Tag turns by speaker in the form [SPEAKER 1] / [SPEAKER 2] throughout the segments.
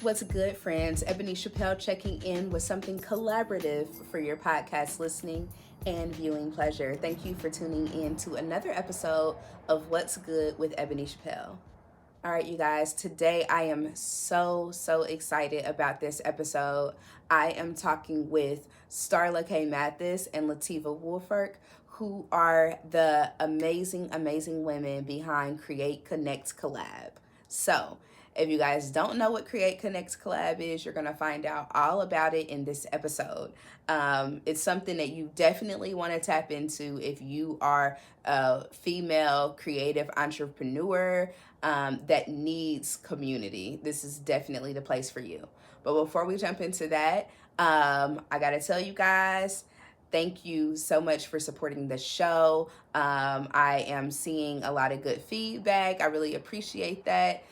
[SPEAKER 1] What's good, friends? Ebony Chappelle checking in with something collaborative for your podcast listening and viewing pleasure. Thank you for tuning in to another episode of What's Good with Ebony Chappelle. All right, you guys, today I am so excited about this episode. I am talking with Starla Kay Mathis and Lateva Woolfork, who are the amazing women behind Create Connect Collab. So, if you guys don't know what Create Connect Collab is, you're going to find out all about it in this episode. It's something that you definitely want to tap into if you are a female creative entrepreneur that needs community. This is definitely the place for you. But before we jump into that, I got to tell you guys, thank you so much for supporting the show. I am seeing a lot of good feedback. I really appreciate that.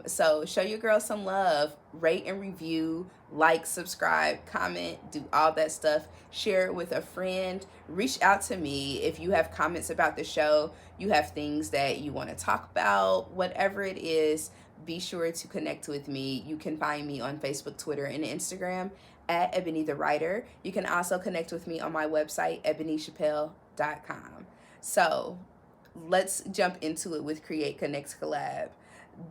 [SPEAKER 1] So show your girl some love, rate and review, like, subscribe, comment, do all that stuff. Share it with a friend. Reach out to me if you have comments about the show, you have things that you want to talk about, whatever it is. Be sure to connect with me. You can find me on Facebook, Twitter, and Instagram at Ebony the Writer. You can also connect with me on my website, ebonychappelle.com. So let's jump into it with Create Connect Collab.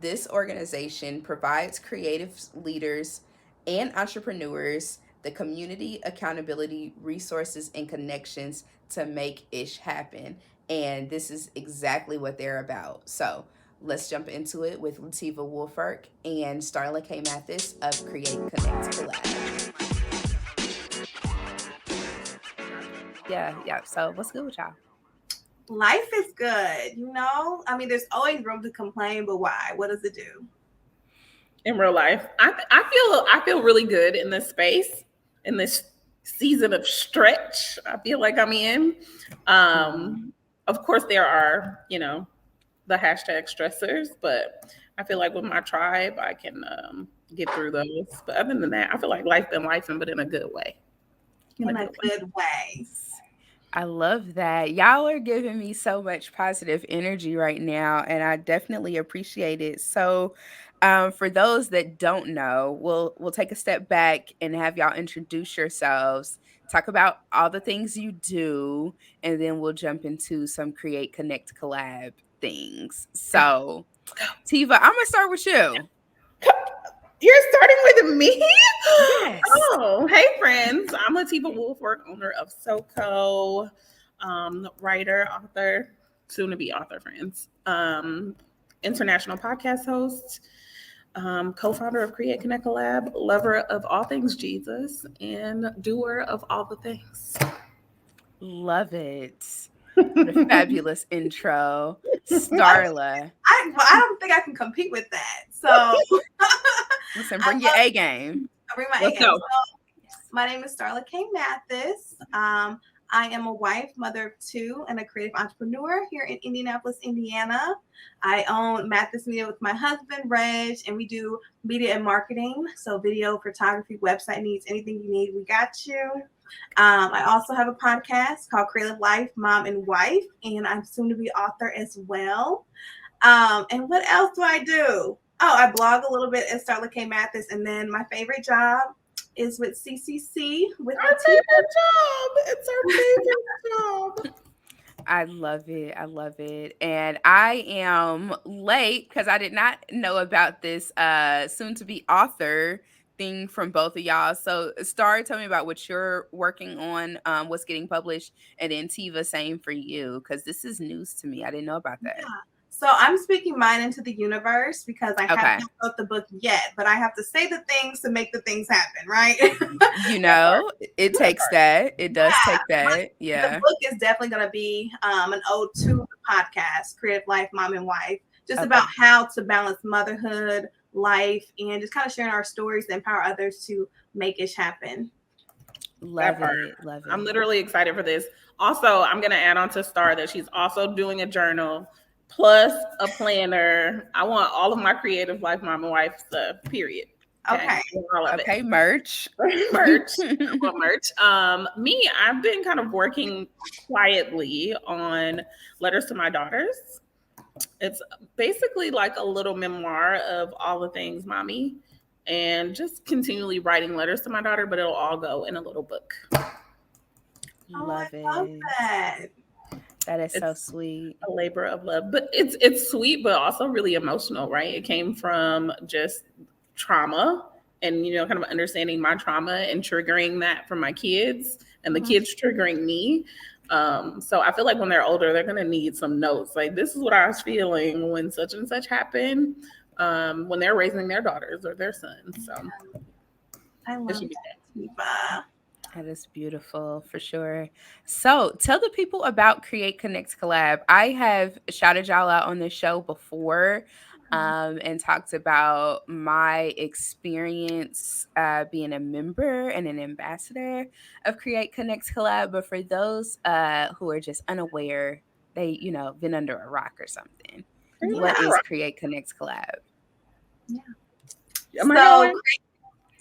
[SPEAKER 1] This organization provides creative leaders and entrepreneurs the community, accountability, resources, and connections to make ish happen. And this is exactly what they're about. So let's jump into it with Lateva Woolfork and Starla Kay Mathis of Create Connect Collab. Yeah. So what's good with y'all?
[SPEAKER 2] Life is good, I mean, there's always room to complain, but why? What does it do?
[SPEAKER 3] In real life, I feel really good in this space, in this season of stretch. I feel like I'm in. Of course, there are the hashtag stressors, but I feel like with my tribe, I can get through those. But other than that, I feel like life been lifing, but in a good way.
[SPEAKER 2] In a good way.
[SPEAKER 1] I love that. Y'all are giving me so much positive energy right now, and I definitely appreciate it. So, for those that don't know, we'll take a step back and have y'all introduce yourselves, talk about all the things you do, and then we'll jump into some Create Connect Collab things. So, Tiva, I'm gonna start with you.
[SPEAKER 3] You're starting with me?
[SPEAKER 1] Yes.
[SPEAKER 3] Oh, hey, friends. I'm Lateva Woolfork, owner of SoCo, writer, author, soon to be author, friends, international podcast host, co-founder of Create Connect Collab, lover of all things Jesus, and doer of all the things.
[SPEAKER 1] Love it. What a fabulous intro. Starla.
[SPEAKER 2] I don't think I can compete with that. So
[SPEAKER 1] Listen, bring your A game.
[SPEAKER 2] Bring my A game. So, my name is Starla Kay Mathis. I am a wife, mother of two, and a creative entrepreneur here in Indianapolis, Indiana. I own Mathis Media with my husband, Reg, and we do media and marketing. So video, photography, website needs, anything you need, we got you. I also have a podcast called Creative Life, Mom and Wife, and I'm soon to be author as well. And what else do I do? Oh, I blog a little bit at Starla Kay Mathis, and then my favorite job is with CCC. With
[SPEAKER 3] our favorite job. It's our favorite job.
[SPEAKER 1] I love it. And I am late because I did not know about this soon to be author thing from both of y'all. So Star, tell me about what you're working on, what's getting published, and then Tiva, same for you, because this is news to me. I didn't know about that.
[SPEAKER 2] Yeah. So I'm speaking mine into the universe because I haven't wrote the book yet, but I have to say the things to make the things happen, right?
[SPEAKER 1] It takes that. It does take that. Yeah.
[SPEAKER 2] The book is definitely going to be an ode to the podcast, Creative Life, Mom and Wife, just about how to balance motherhood, life, and just kind of sharing our stories to empower others to make it happen.
[SPEAKER 1] Love it.
[SPEAKER 3] I'm literally excited for this. Also, I'm going to add on to Star that she's also doing a journal plus a planner. I want all of my creative life, mom and wife stuff, period.
[SPEAKER 1] Okay. Merch.
[SPEAKER 3] Merch. Me, I've been kind of working quietly on Letters to My Daughters. It's basically like a little memoir of all the things mommy and just continually writing letters to my daughter, but it'll all go in a little book.
[SPEAKER 1] Love
[SPEAKER 2] I love
[SPEAKER 1] it.
[SPEAKER 2] that.
[SPEAKER 1] That is so
[SPEAKER 3] It's
[SPEAKER 1] sweet.
[SPEAKER 3] a labor of love, but it's sweet, but also really emotional, right? It came from just trauma and, kind of understanding my trauma and triggering that from my kids and the kids triggering me. So I feel like when they're older, they're going to need some notes. Like, this is what I was feeling when such and such happened, when they're raising their daughters or their sons. So
[SPEAKER 2] I love
[SPEAKER 3] should be
[SPEAKER 2] that, Tifa.
[SPEAKER 1] That is beautiful for sure. So tell the people about Create Connect Collab. I have shouted y'all out on the show before and talked about my experience being a member and an ambassador of Create Connect Collab. But for those who are just unaware, they, been under a rock or something.
[SPEAKER 3] Yeah.
[SPEAKER 1] What is Create Connect Collab?
[SPEAKER 3] Am I
[SPEAKER 2] So,
[SPEAKER 3] going?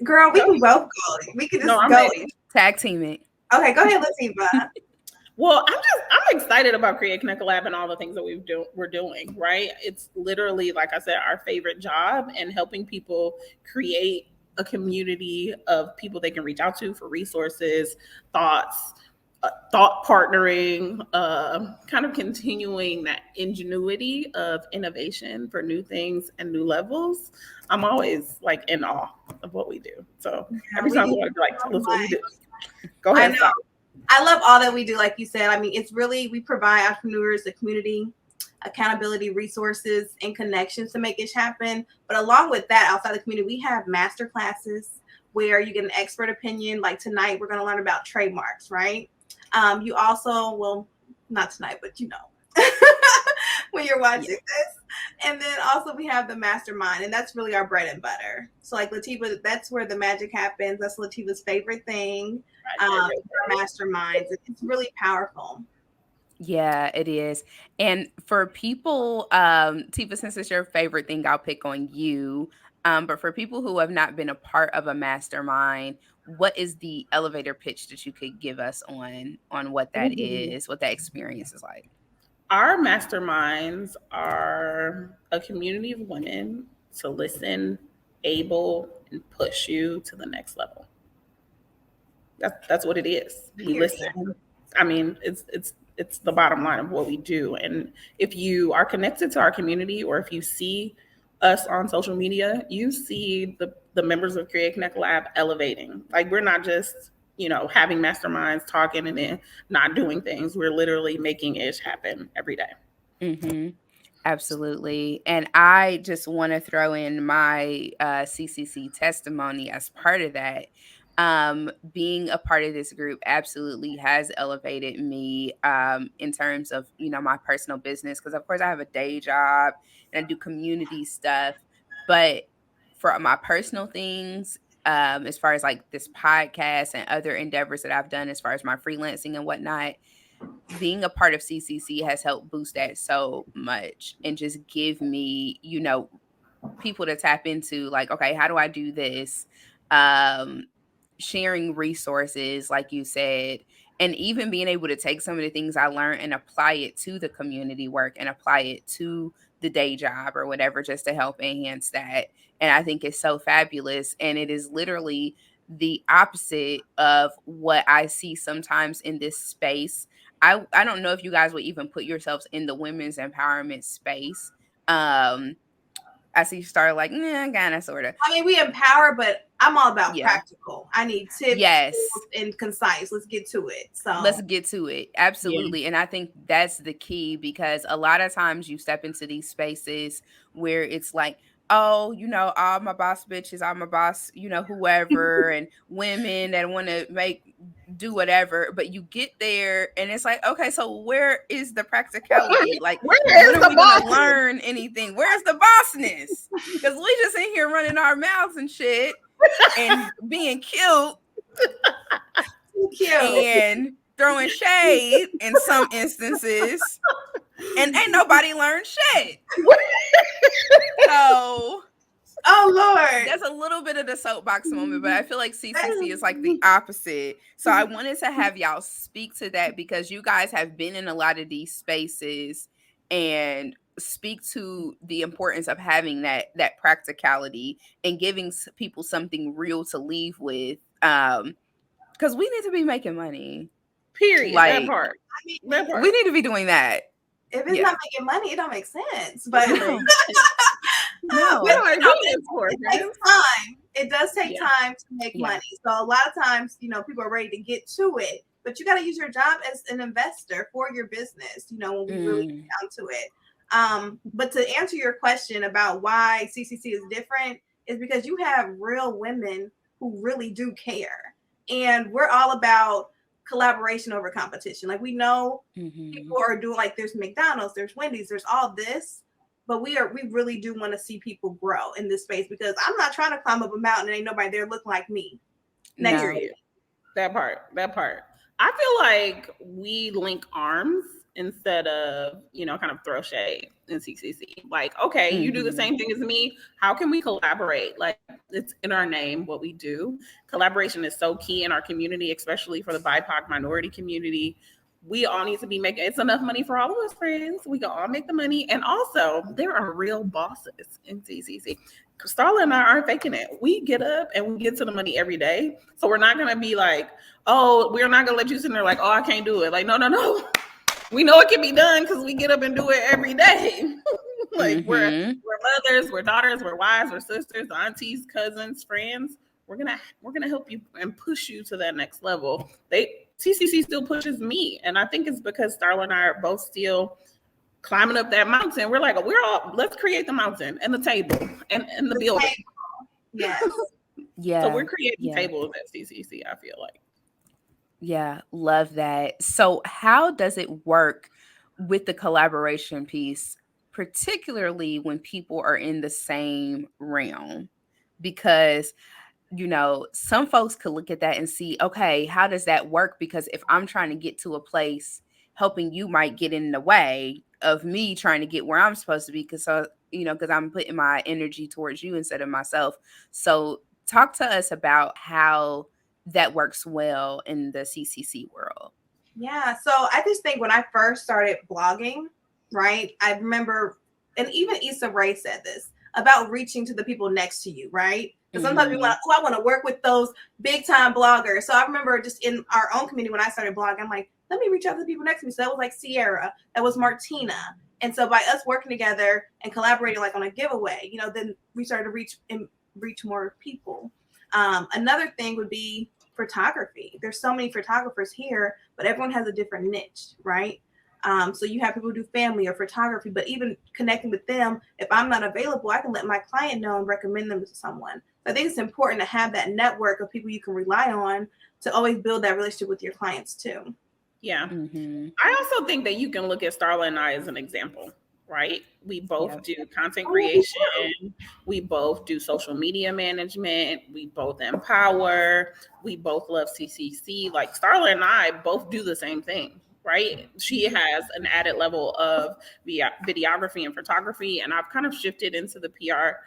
[SPEAKER 2] girl, we can both go. We can just
[SPEAKER 3] No, I'm
[SPEAKER 2] go.
[SPEAKER 3] ready.
[SPEAKER 1] Tag team it.
[SPEAKER 2] Okay, go ahead, Lateva.
[SPEAKER 3] Well, I'm excited about Create Connect Lab and all the things that we're doing, right? It's literally, like I said, our favorite job, and helping people create a community of people they can reach out to for resources, thoughts, thought partnering, kind of continuing that ingenuity of innovation for new things and new levels. I'm always like in awe of what we do. So every time we want to be like, tell us what we do. Go ahead.
[SPEAKER 2] I know. I love all that we do, like you said. I mean, it's really, we provide entrepreneurs the community, accountability, resources, and connections to make it happen. But along with that, outside the community, we have master classes where you get an expert opinion. Like tonight, we're going to learn about trademarks, right? You also, well, not tonight, but when you're watching this. And then also we have the mastermind, and that's really our bread and butter. So like Lateva, that's where the magic happens. That's Lateva's favorite thing. Our masterminds. It's really powerful.
[SPEAKER 1] Yeah, it is. And for people, Tifa, since it's your favorite thing, I'll pick on you. But for people who have not been a part of a mastermind, what is the elevator pitch that you could give us on what that is, what that experience is like?
[SPEAKER 3] Our masterminds are a community of women to listen, able, and push you to the next level. That's what it is. We listen. I mean, it's the bottom line of what we do. And if you are connected to our community, or if you see us on social media, you see the members of Create Connect Lab elevating. Like, we're not just, having masterminds, talking, and then not doing things. We're literally making it happen every day.
[SPEAKER 1] Mm-hmm. Absolutely. And I just want to throw in my Ccc testimony as part of that. Being a part of this group absolutely has elevated me in terms of, my personal business. Because, of course, I have a day job and I do community stuff. But for my personal things, as far as like this podcast and other endeavors that I've done, as far as my freelancing and whatnot, being a part of CCC has helped boost that so much and just give me, people to tap into, like, okay, how do I do this? Sharing resources, like you said, and even being able to take some of the things I learned and apply it to the community work and apply it to the day job or whatever, just to help enhance that. And I think it's so fabulous. And it is literally the opposite of what I see sometimes in this space. I don't know if you guys would even put yourselves in the women's empowerment space. I see you started like, nah, kind of, sort of.
[SPEAKER 2] I mean, we empower, but I'm all about practical. I need tips, and concise. Let's get to it. So
[SPEAKER 1] let's get to it. Absolutely. Yeah. And I think that's the key, because a lot of times you step into these spaces where it's like, oh, all my boss bitches, all my boss, whoever, and women that want to do whatever. But you get there and it's like, okay, so where is the practicality? Like, when are we going to learn anything? Where's the bossness? Because we just in here running our mouths and shit and being cute. And throwing shade in some instances, and ain't nobody learned shit. So,
[SPEAKER 2] oh Lord,
[SPEAKER 1] that's a little bit of the soapbox moment, but I feel like CCC is like the opposite. So I wanted to have y'all speak to that, because you guys have been in a lot of these spaces, and speak to the importance of having that practicality and giving people something real to leave with, because we need to be making money.
[SPEAKER 3] Period. That
[SPEAKER 1] Like,
[SPEAKER 3] part.
[SPEAKER 2] I mean,
[SPEAKER 3] That part.
[SPEAKER 1] we need to be doing that.
[SPEAKER 2] if it's
[SPEAKER 1] Yeah.
[SPEAKER 2] not making money, it don't make sense. But
[SPEAKER 1] No.
[SPEAKER 3] No.
[SPEAKER 2] But,
[SPEAKER 3] What
[SPEAKER 2] you know,
[SPEAKER 3] it for,
[SPEAKER 2] it takes time. It does take
[SPEAKER 3] Yeah.
[SPEAKER 2] time to make
[SPEAKER 1] Yeah.
[SPEAKER 2] money. So a lot of times, you know, people are ready to get to it, but you got to use your job as an investor for your business, you know, when we really get down to it. But to answer your question about why CCC is different is because you have real women who really do care. And we're all about collaboration over competition. Like, we know people are doing, like, there's McDonald's, there's Wendy's, there's all this, but we really do want to see people grow in this space, because I'm not trying to climb up a mountain and ain't nobody there looking like me. Next
[SPEAKER 1] No.
[SPEAKER 2] to you.
[SPEAKER 3] That part. I feel like we link arms instead of, you know, kind of throw shade in CCC. Like, okay, you do the same thing as me. How can we collaborate? Like, it's in our name, what we do. Collaboration is so key in our community, especially for the BIPOC minority community. We all need to be making, it's enough money for all of us, friends. We can all make the money. And also, there are real bosses in CCC. Starla and I aren't faking it. We get up and we get to the money every day. So we're not going to be like, oh, we're not going to let you sit there like, oh, I can't do it. Like, no. We know it can be done because we get up and do it every day. Like, we're mothers, we're daughters, we're wives, we're sisters, aunties, cousins, friends. We're gonna help you and push you to that next level. CCC still pushes me, and I think it's because Starla and I are both still climbing up that mountain. We're like, let's create the mountain and the table and the building.
[SPEAKER 2] Yes.
[SPEAKER 1] Yeah.
[SPEAKER 3] So we're creating tables at CCC, I feel like.
[SPEAKER 1] Yeah, love that. So how does it work with the collaboration piece, particularly when people are in the same realm? Because, you know, some folks could look at that and see, okay, how does that work? Because if I'm trying to get to a place, helping you might get in the way of me trying to get where I'm supposed to be, because I'm putting my energy towards you instead of myself. So talk to us about how that works well in the CCC world.
[SPEAKER 2] Yeah. So I just think when I first started blogging, right, I remember, and even Issa Rae said this about reaching to the people next to you, right? Because sometimes we want, I want to work with those big time bloggers. So I remember just in our own community when I started blogging, I'm like, let me reach out to the people next to me. So that was like Sierra, that was Martina. And so by us working together and collaborating, like on a giveaway, you know, then we started to reach more people. Another thing would be photography. There's so many photographers here, but everyone has a different niche, right? So you have people who do family or photography, but even connecting with them, if I'm not available, I can let my client know and recommend them to someone. So I think it's important to have that network of people you can rely on to always build that relationship with your clients too.
[SPEAKER 3] Yeah. I also think that you can look at Starla and I as an example, right? We both do content creation. We both do social media management. We both empower. We both love CCC. Like, Starla and I both do the same thing, right? She has an added level of videography and photography, and I've kind of shifted into the PR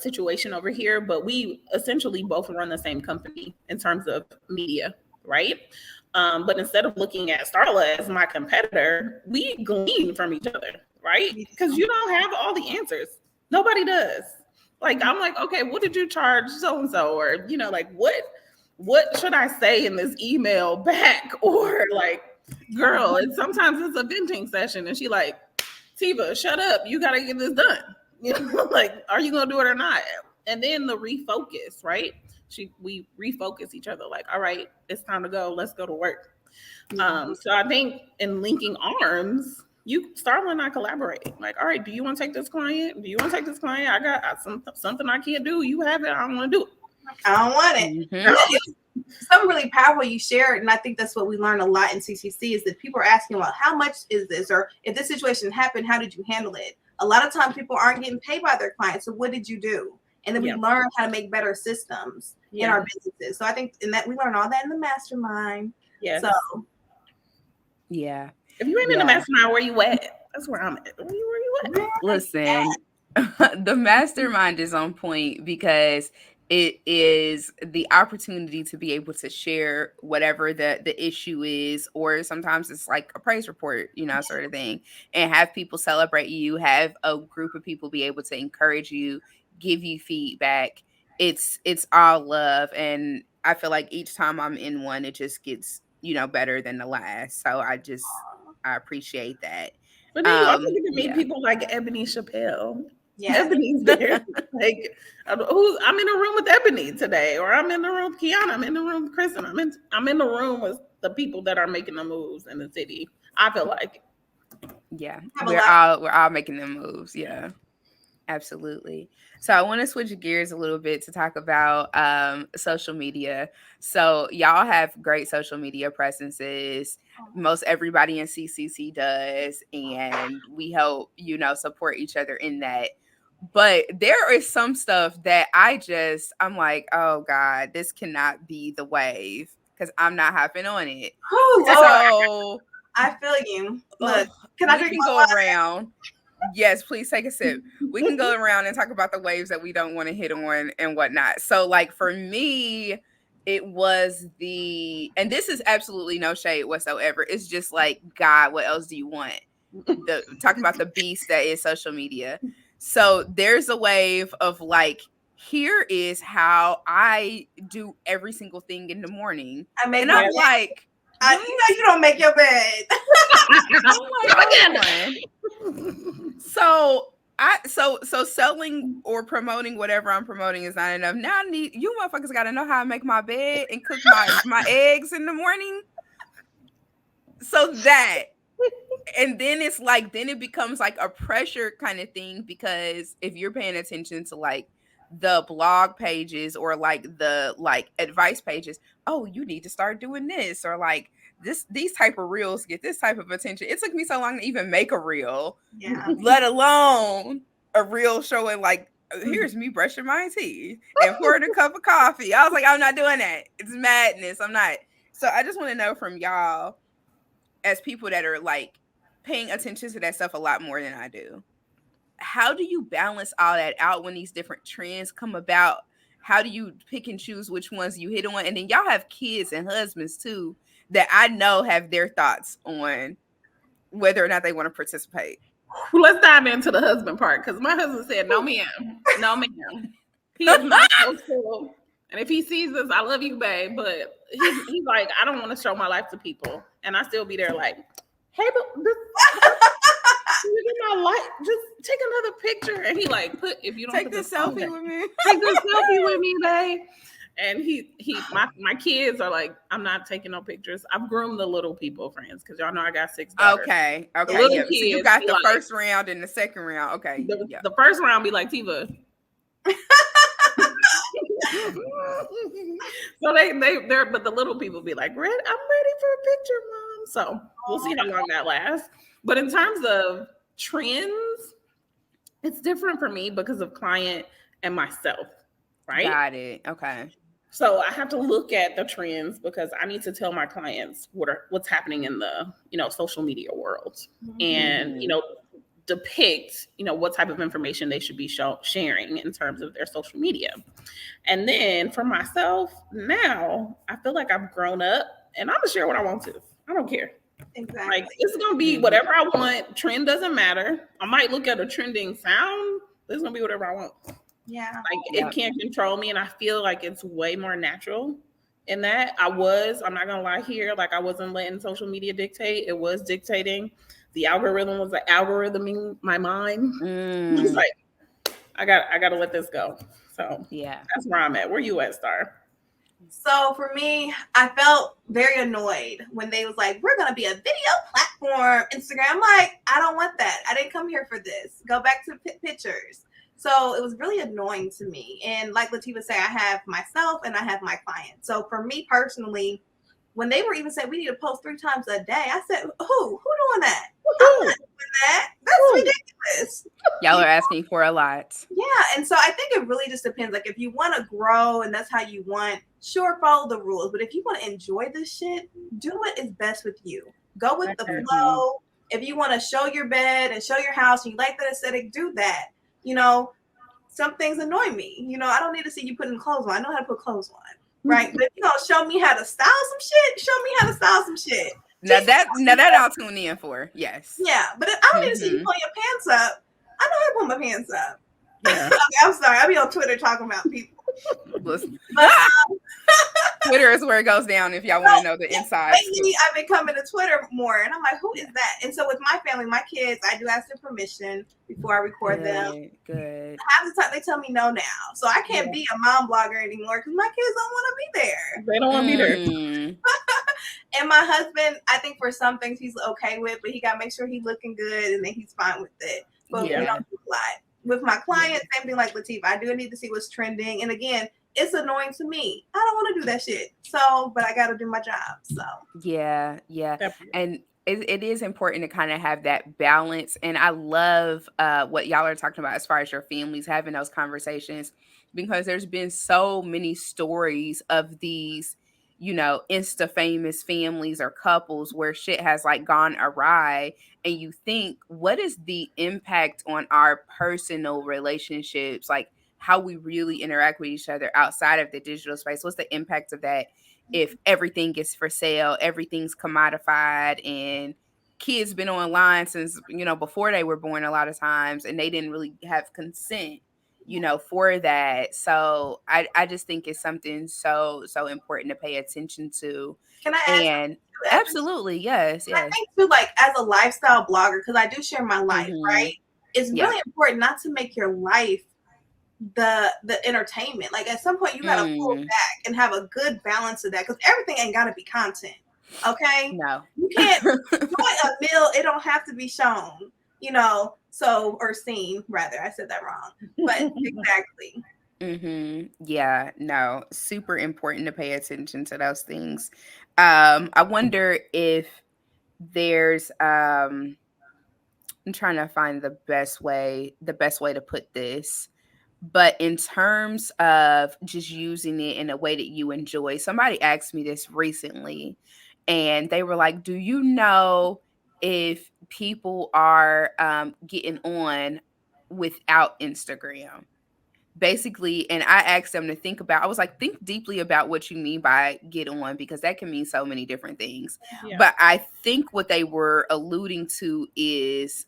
[SPEAKER 3] situation over here, but we essentially both run the same company in terms of media, right? But instead of looking at Starla as my competitor, we glean from each other, right? Because you don't have all the answers. Nobody does. Like, I'm like, okay, what did you charge so-and-so? Or, you know, like, what should I say in this email back? Or like, girl, and sometimes it's a venting session and she like, Tiva, shut up. You got to get this done. You know, like, are you going to do it or not? And then the refocus, right? We refocus each other, like, all right, it's time to go. Let's go to work. So I think in linking arms, Starla and I collaborate. Like, all right, do you want to take this client? I got something I can't do. You have it. I don't want to do it.
[SPEAKER 2] I don't want it. Something really powerful you shared, and I think that's what we learn a lot in CCC, is that people are asking, well, how much is this? Or if this situation happened, how did you handle it? A lot of times people aren't getting paid by their clients. So what did you do? And then we learn how to make better systems in our businesses. So I think in that we learn all that in the mastermind.
[SPEAKER 3] Yes.
[SPEAKER 2] So
[SPEAKER 1] yeah.
[SPEAKER 3] If you ain't in the mastermind, where you at? That's where I'm at. Where you at?
[SPEAKER 1] Listen, the mastermind is on point because it is the opportunity to be able to share whatever the issue is, or sometimes it's like a praise report, sort of thing, and have people celebrate you, have a group of people be able to encourage you, give you feedback. It's all love, and I feel like each time I'm in one, it just gets better than the last. So I appreciate that.
[SPEAKER 3] But then you also get to meet
[SPEAKER 1] Yeah.
[SPEAKER 3] people like Ebony Chappelle.
[SPEAKER 2] Yeah.
[SPEAKER 3] Ebony's there. Like, I'm in a room with Ebony today, or I'm in the room with Kiana. I'm in the room with Kristen. I'm in the room with the people that are making the moves in the city. I feel like,
[SPEAKER 1] yeah, we're all making them moves. Yeah, absolutely. So I want to switch gears a little bit to talk about social media. So y'all have great social media presences. Most everybody in CCC does, and we help support each other in that. But there is some stuff that I'm like, oh God, this cannot be the wave, because I'm not hopping on it.
[SPEAKER 2] So I feel you. Look,
[SPEAKER 1] can I go around? Yes, please take a sip. We can go around and talk about the waves that we don't want to hit on and whatnot. So, like, for me, it was and this is absolutely no shade whatsoever. It's just like, God, what else do you want? Talking about the beast that is social media. So there's a wave of like, here is how I do every single thing in the morning. And I'm like,
[SPEAKER 2] you don't make your bed.
[SPEAKER 1] I'm like, so selling or promoting whatever I'm promoting is not enough. Now I need you motherfuckers got to know how to make my bed and cook my eggs in the morning. So that, and then it's like, then it becomes like a pressure kind of thing, because if you're paying attention to like the blog pages or like the like advice pages, oh, you need to start doing this, or like these type of reels get this type of attention. It took me so long to even make a reel, let alone a reel showing like, here's me brushing my teeth and pouring a cup of coffee. I was like, I'm not doing that. It's madness. I'm not. So I just want to know from y'all, as people that are like paying attention to that stuff a lot more than I do, how do you balance all that out when these different trends come about? How do you pick and choose which ones you hit on? And then y'all have kids and husbands too that I know have their thoughts on whether or not they want to participate.
[SPEAKER 3] Well, let's dive into the husband part, because my husband said, no, ma'am. No, ma'am. He is not so cool. And if he sees this, I love you, babe. But he's like, I don't want to show my life to people. And I still be there like, hey, but my life, just take another picture. And he like, if you don't
[SPEAKER 1] take this selfie with me.
[SPEAKER 3] Take this selfie with me, babe. And my kids are like, I'm not taking no pictures. I've groomed the little people friends, because y'all know I got 6 daughters.
[SPEAKER 1] Okay. Yeah. So you got the first round and the second round. Okay.
[SPEAKER 3] The first round be like, Tiva. So they're but the little people be like, I'm ready for a picture, Mom. So we'll see how long that lasts. But in terms of trends, it's different for me because of client and myself, right?
[SPEAKER 1] Got it. Okay.
[SPEAKER 3] So I have to look at the trends because I need to tell my clients what's happening in the social media world, and depict what type of information they should be sharing in terms of their social media. And then for myself, now I feel like I've grown up and I'm gonna share what I want to. I don't care.
[SPEAKER 2] Exactly.
[SPEAKER 3] Like, it's gonna be whatever I want. Trend doesn't matter. I might look at a trending sound. It's gonna be whatever I want.
[SPEAKER 2] Yeah.
[SPEAKER 3] Like, it can't control me, and I feel like it's way more natural in that. I'm not gonna lie here, like I wasn't letting social media dictate. It was dictating. The algorithm was algorithming my mind. It's like, I gotta let this go. So yeah, that's where I'm at. Where you at, Star?
[SPEAKER 2] So for me, I felt very annoyed when they was like, we're going to be a video platform, Instagram. I'm like, I don't want that. I didn't come here for this. Go back to pictures. So it was really annoying to me. And like Lateva said, I have myself and I have my clients. So for me personally, when they were even saying we need to post 3 times a day, I said, who doing that? I'm not doing that. That's ridiculous.
[SPEAKER 1] Y'all are asking for a lot.
[SPEAKER 2] Yeah. And so I think it really just depends. Like, if you want to grow and that's how you want, sure, follow the rules. But if you want to enjoy this shit, do what is best with you. Go with the flow. If you want to show your bed and show your house and you like that aesthetic, do that. some things annoy me. I don't need to see you putting clothes on. I know how to put clothes on, right? But show me how to style some shit. Show me how to style some shit.
[SPEAKER 1] Now that I'll tune in for. Yes.
[SPEAKER 2] Yeah, but I don't need to see you pulling your pants up. I know how to pull my pants up.
[SPEAKER 3] Yeah.
[SPEAKER 2] Okay, I'm sorry. I'll be on Twitter talking about people.
[SPEAKER 1] Twitter is where it goes down if y'all want to know the inside.
[SPEAKER 2] Lately, I've been coming to Twitter more, and I'm like, who is that? And so with my family, my kids, I do ask their permission before I record them.
[SPEAKER 1] Good.
[SPEAKER 2] Half the time they tell me no now, so I can't be a mom blogger anymore because my kids don't want to be there.
[SPEAKER 3] They don't want to be there.
[SPEAKER 2] And my husband, I think for some things he's okay with, but he got to make sure he's looking good and then he's fine with it. But we don't do a lot. With my clients, same thing like Lateva. I do need to see what's trending. And again, it's annoying to me. I don't want to do that shit. So, but I got to do my job. So,
[SPEAKER 1] yeah. And it is important to kind of have that balance. And I love what y'all are talking about as far as your families having those conversations, because there's been so many stories of these, Insta famous families or couples where shit has like gone awry. And you think, what is the impact on our personal relationships? Like, how we really interact with each other outside of the digital space. What's the impact of that if everything is for sale, everything's commodified, and kids been online since, before they were born a lot of times, and they didn't really have consent, for that. So I just think it's something so important to pay attention to.
[SPEAKER 2] Can I ask?
[SPEAKER 1] Absolutely, yes.
[SPEAKER 2] I think too, like as a lifestyle blogger, because I do share my life, right? It's really important not to make your life the entertainment. Like at some point you gotta pull back and have a good balance of that, because everything ain't gotta be content. Okay,
[SPEAKER 1] no,
[SPEAKER 2] you can't join a meal, it don't have to be shown, or seen, rather. I said that wrong, but exactly.
[SPEAKER 1] Yeah, no, super important to pay attention to those things. I wonder if there's I'm trying to find the best way to put this. But in terms of just using it in a way that you enjoy, somebody asked me this recently, and they were like, do you know if people are getting on without Instagram? Basically, and I asked them to think deeply about what you mean by get on, because that can mean so many different things. Yeah. But I think what they were alluding to is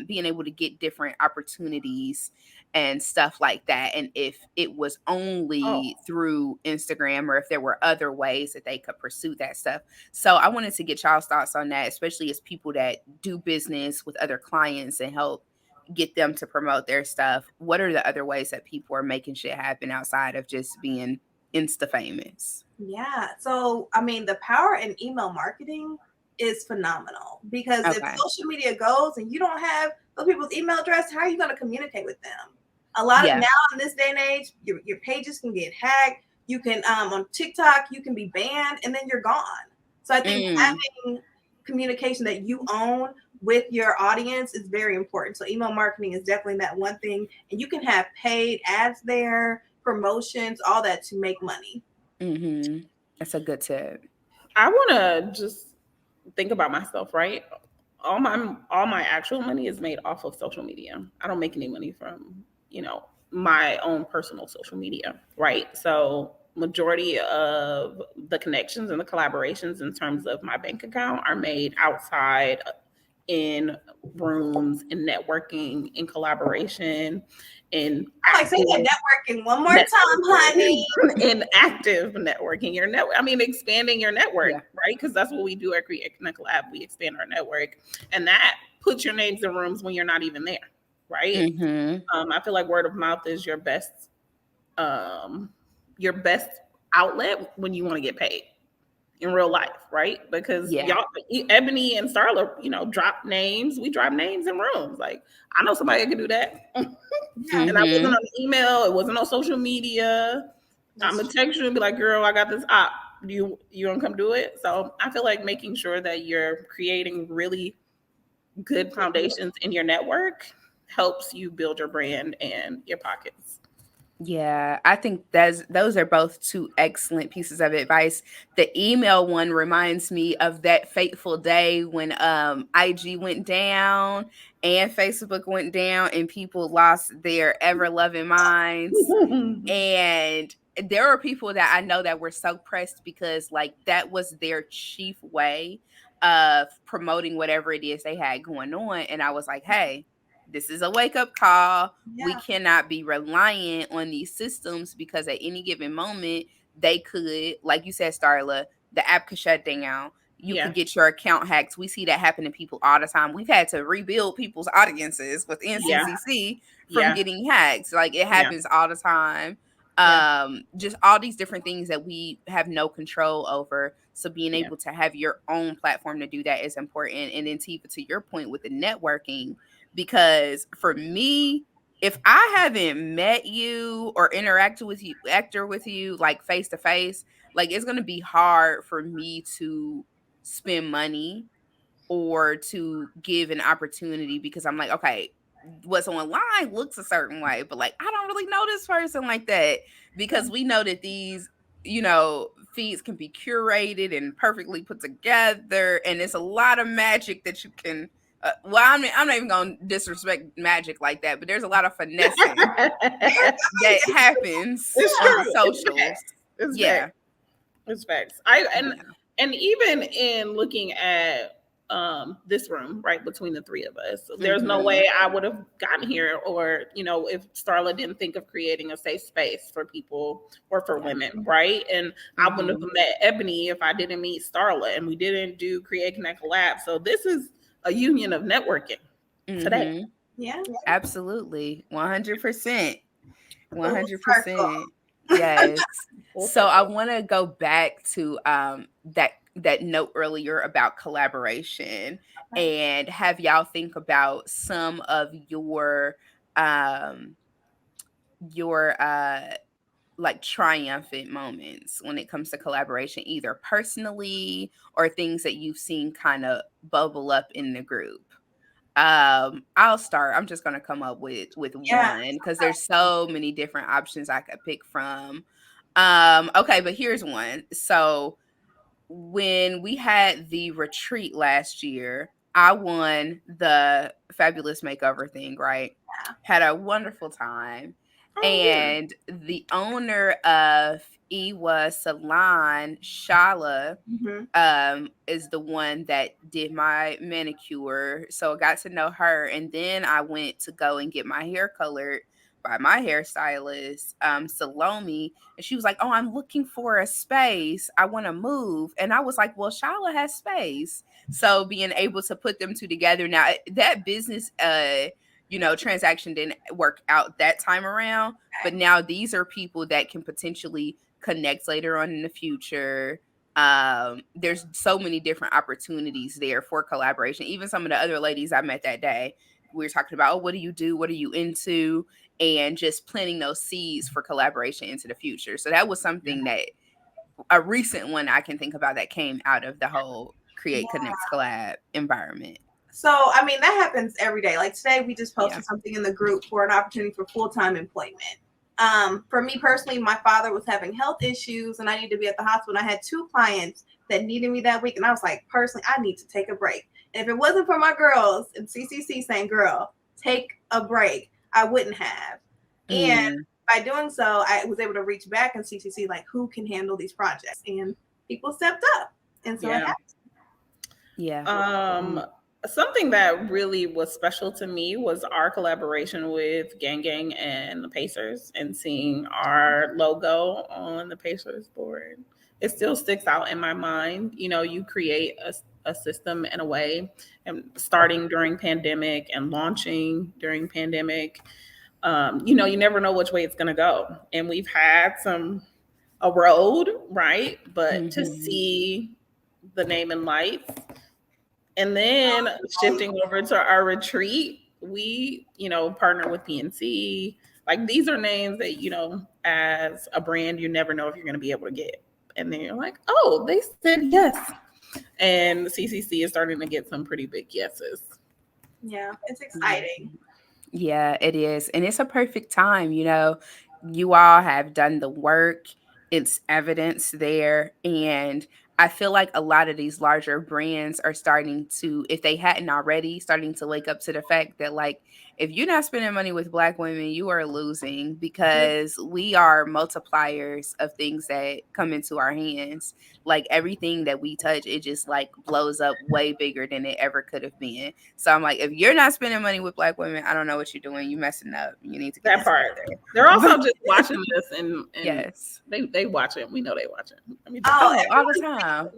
[SPEAKER 1] being able to get different opportunities and stuff like that. And if it was only through Instagram, or if there were other ways that they could pursue that stuff. So I wanted to get y'all's thoughts on that, especially as people that do business with other clients and help get them to promote their stuff. What are the other ways that people are making shit happen outside of just being Insta famous?
[SPEAKER 2] Yeah. So, I mean, the power in email marketing is phenomenal, because if social media goes and you don't have those people's email address, how are you going to communicate with them? A lot of now in this day and age, your pages can get hacked. You can, on TikTok, you can be banned and then you're gone. So I think having communication that you own with your audience is very important. So email marketing is definitely that one thing. And you can have paid ads there, promotions, all that to make money.
[SPEAKER 1] That's a good tip.
[SPEAKER 3] I want to just think about myself, right? All my actual money is made off of social media. I don't make any money from, my own personal social media, right? So majority of the connections and the collaborations in terms of my bank account are made outside, in rooms, in networking, in collaboration, in
[SPEAKER 2] say that networking one more time, honey.
[SPEAKER 3] In active networking, expanding your network, right? Because that's what we do at Create and Collab. We expand our network, and that puts your names in rooms when you're not even there, right? I feel like word of mouth is your best outlet when you want to get paid in real life, right? Because y'all, Ebony and Starla, drop names. We drop names in rooms. Like, I know somebody that can do that. And I wasn't on email. It wasn't on social media. I'm gonna text you and be like, girl, I got this op. You want to come do it? So I feel like making sure that you're creating really good foundations in your network helps you build your brand and your pockets.
[SPEAKER 1] Yeah, I think those are both two excellent pieces of advice. The email one reminds me of that fateful day when IG went down and Facebook went down and people lost their ever loving minds. And there are people that I know that were so pressed because like that was their chief way of promoting whatever it is they had going on. And I was like, hey, this is a wake up call. We
[SPEAKER 2] Yeah.
[SPEAKER 1] cannot be reliant on these systems because at any given moment they could, like you said, Starla, the app could shut down. You
[SPEAKER 3] Yeah,
[SPEAKER 1] could get your account hacked. We see that happen to people all the time. We've had to rebuild people's audiences within
[SPEAKER 3] yeah,
[SPEAKER 1] CCC from
[SPEAKER 3] yeah,
[SPEAKER 1] getting hacked. Like it
[SPEAKER 3] yeah,
[SPEAKER 1] happens all the time.
[SPEAKER 3] yeah,
[SPEAKER 1] Just all these different things that we have no control over. So being
[SPEAKER 3] yeah,
[SPEAKER 1] able to have your own platform to do that is important. And then Tifa, to your point with the networking, because for me, if I haven't met you or interacted with you, actor with you like face to face, like it's gonna be hard for me to spend money or to give an opportunity because I'm like, okay, what's online looks a certain way, but like I don't really know this person like that because we know that these, feeds can be curated and perfectly put together, and it's a lot of magic that you can. I'm not even gonna disrespect magic like that, but there's a lot of finessing that happens
[SPEAKER 3] it's
[SPEAKER 1] on the
[SPEAKER 3] true. It's
[SPEAKER 1] socials.
[SPEAKER 3] facts. It's
[SPEAKER 1] Yeah,
[SPEAKER 3] facts. It's facts. I
[SPEAKER 1] yeah.
[SPEAKER 3] and even in looking at this room right between the three of us, there's no
[SPEAKER 1] Mm-hmm.
[SPEAKER 3] way I would have gotten here, or if Starla didn't think of creating a safe space for people or for
[SPEAKER 1] Yeah.
[SPEAKER 3] women, right? And I wouldn't have
[SPEAKER 1] Mm-hmm.
[SPEAKER 3] met Ebony if I didn't meet Starla, and we didn't do Create Connect Collab. So this is a union of networking today.
[SPEAKER 1] Mm-hmm.
[SPEAKER 2] Yeah.
[SPEAKER 1] Absolutely. 100%.
[SPEAKER 2] Full circle.
[SPEAKER 1] 100%. Yes.
[SPEAKER 3] Full
[SPEAKER 1] So I
[SPEAKER 3] circle.
[SPEAKER 1] want to go back to that note earlier about collaboration
[SPEAKER 2] Okay.
[SPEAKER 1] and have y'all think about some of um your like triumphant moments when it comes to collaboration, either personally or things that you've seen kind of bubble up in the group. I'll start. I'm just gonna come up with
[SPEAKER 2] Yeah.
[SPEAKER 1] one because there's so many different options I could pick from. Okay, but here's one. So when we had the retreat last year, I won the fabulous makeover thing, right? Had a wonderful time.
[SPEAKER 3] Oh yeah.
[SPEAKER 1] And the owner of Ewa Salon, Shala,
[SPEAKER 2] Mm-hmm.
[SPEAKER 1] is the one that did my manicure. So I got to know her. And then I went to go and get my hair colored by my hairstylist, Salome. And she was like, oh, I'm looking for a space. I want to move. And I was like, well, Shala has space. So being able to put them two together. Now that business transaction didn't work out that time around. But now these are people that can potentially connect later on in the future. There's so many different opportunities there for collaboration. Even some of the other ladies I met that day, we were talking about, oh, what do you do? What are you into? And just planting those seeds for collaboration into the future. So that was
[SPEAKER 3] Yeah.
[SPEAKER 1] something that a recent one I can think about that came out of the whole Create
[SPEAKER 2] Yeah.
[SPEAKER 1] Connects Collab environment.
[SPEAKER 2] So, I mean, that happens every day. Like today, we just posted
[SPEAKER 1] Yeah.
[SPEAKER 2] something in the group for an opportunity for full-time employment. For me personally, my father was having health issues and I needed to be at the hospital. I had 2 clients that needed me that week. And I was like, personally, I need to take a break. And if it wasn't for my girls in CCC saying, girl, take a break, I wouldn't have. And by doing so, I was able to reach back and CCC, like, who can handle these projects? And people stepped up. And so it
[SPEAKER 3] Yeah.
[SPEAKER 2] happened.
[SPEAKER 1] Yeah.
[SPEAKER 3] Something that really was special to me was our collaboration with Gang Gang and the Pacers, and seeing our logo on the Pacers board. It still sticks out in my mind. You create a system in a way, and starting during pandemic and launching during pandemic. You never know which way it's going to go. And we've had a road, right? But to see the name in lights, and then shifting over to our retreat, we, partner with PNC. Like these are names that, as a brand, you never know if you're going to be able to get. And then you're like, oh, they said yes. And CCC is starting to get some pretty big yeses.
[SPEAKER 2] Yeah, it's exciting.
[SPEAKER 1] Yeah, it is. And it's a perfect time, you all have done the work. It's evidence there. And I feel like a lot of these larger brands are starting to, if they hadn't already, starting to wake up to the fact that, like, if you're not spending money with Black women, you are losing, because we are multipliers of things that come into our hands. Like, everything that we touch, it just like blows up way bigger than it ever could have been. So I'm like, if you're not spending money with Black women, I don't know what you're doing. You messing up. You need to get
[SPEAKER 3] That part. They're also just watching this, and
[SPEAKER 1] yes,
[SPEAKER 3] they watch it. We know they watch it. I mean,
[SPEAKER 1] all the time.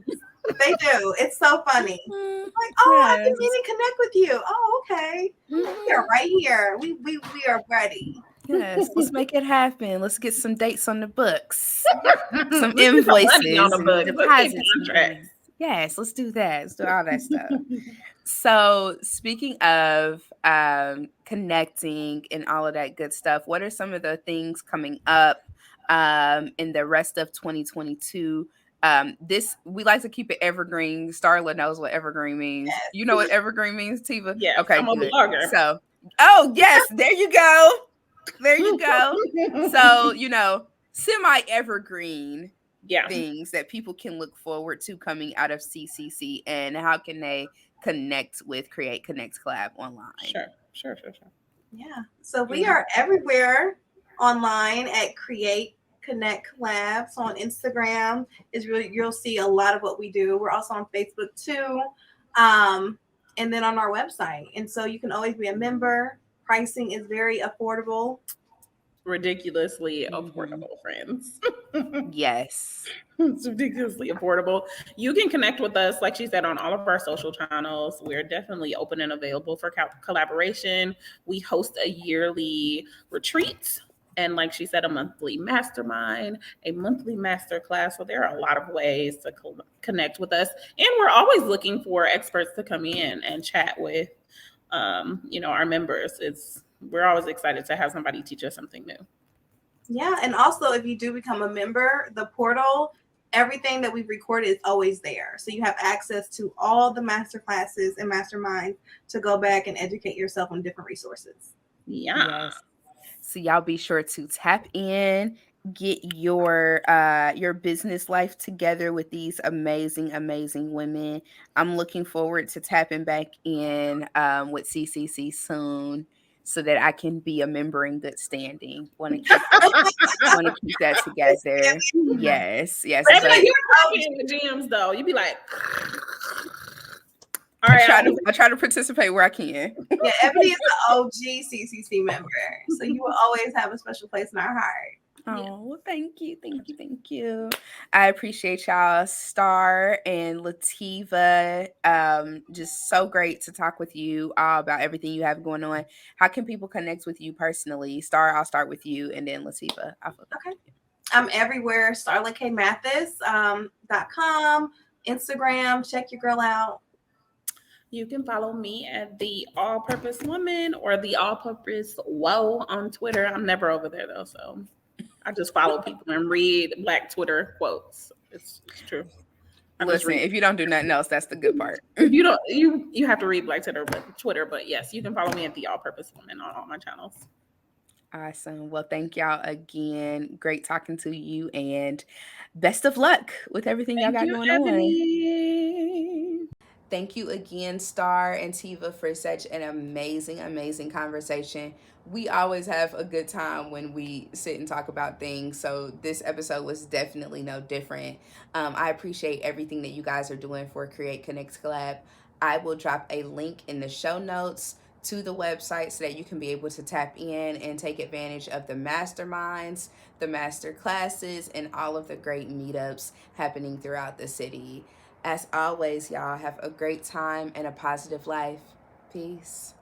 [SPEAKER 2] They do. It's so funny.
[SPEAKER 1] Mm-hmm.
[SPEAKER 2] Like, oh,
[SPEAKER 1] Yes.
[SPEAKER 2] I didn't even connect with you. Oh, okay. We are right here. We are ready.
[SPEAKER 1] Yes, let's make it happen. Let's get some dates on the books, some
[SPEAKER 3] Let's get some money
[SPEAKER 1] invoices
[SPEAKER 3] on the
[SPEAKER 1] and
[SPEAKER 3] books. Let's get
[SPEAKER 1] deposits.
[SPEAKER 3] contracts.
[SPEAKER 1] Yes, let's do that. Let's do all that stuff. So, speaking of connecting and all of that good stuff, what are some of the things coming up in the rest of 2022? This, we like to keep it evergreen. Starla knows what evergreen means.
[SPEAKER 2] Yes.
[SPEAKER 1] You know what evergreen means, Tiva?
[SPEAKER 3] Yes,
[SPEAKER 1] okay,
[SPEAKER 3] I'm
[SPEAKER 1] good.
[SPEAKER 3] a blogger.
[SPEAKER 1] So, oh yes, there you go. There you go. So, you know, semi-evergreen things that people can look forward to coming out of CCC, and how can they connect with Create Connect Collab online?
[SPEAKER 3] Sure.
[SPEAKER 2] Yeah. So we are everywhere online at Create Connect Collab. So on Instagram is really, you'll see a lot of what we do. We're also on Facebook too. And then on our website. And so you can always be a member. Pricing is very affordable.
[SPEAKER 3] Ridiculously affordable, friends.
[SPEAKER 1] Yes.
[SPEAKER 3] It's ridiculously affordable. You can connect with us, like she said, on all of our social channels. We're definitely open and available for collaboration. We host a yearly retreat, and like she said, a monthly mastermind, a monthly masterclass. So there are a lot of ways to connect with us. And we're always looking for experts to come in and chat with, our members. We're always excited to have somebody teach us something new.
[SPEAKER 2] Yeah. And also, if you do become a member, the portal, everything that we've recorded is always there. So you have access to all the master classes and masterminds to go back and educate yourself on different resources.
[SPEAKER 3] Yeah.
[SPEAKER 1] Yes. So y'all be sure to tap in, get your business life together with these amazing women. I'm looking forward to tapping back in with CCC soon, so that I can be a member in good standing. Want to keep that together. Yes.
[SPEAKER 3] But you're talking in the gyms though. You be like, all right.
[SPEAKER 1] I try to participate where I can.
[SPEAKER 2] Yeah, Ebony is an OG CCC member, so you will always have a special place in our heart.
[SPEAKER 1] Oh, well, thank you. I appreciate y'all, Star and Lateva. Just so great to talk with you all about everything you have going on. How can people connect with you personally? Star, I'll start with you, and then Lateva.
[SPEAKER 2] Okay. I'm everywhere. Starla Kay Mathis .com, Instagram. Check your girl out.
[SPEAKER 3] You can follow me at the All Purpose Woman or the All Purpose Whoa on Twitter. I'm never over there though, so I just follow people and read Black Twitter quotes. It's true.
[SPEAKER 1] Listen, if you don't do nothing else, that's the good part.
[SPEAKER 3] You don't. You have to read Black Twitter, but yes, you can follow me at the All Purpose Woman on all my channels.
[SPEAKER 1] Awesome. Well, thank y'all again. Great talking to you, and best of luck with everything y'all got going on. Thank you again, Star and Tiva, for such an amazing conversation. We always have a good time when we sit and talk about things, so this episode was definitely no different. I appreciate everything that you guys are doing for Create Connect Collab. I will drop a link in the show notes to the website so that you can be able to tap in and take advantage of the masterminds, the master classes, and all of the great meetups happening throughout the city. As always, y'all, have a great time and a positive life. Peace.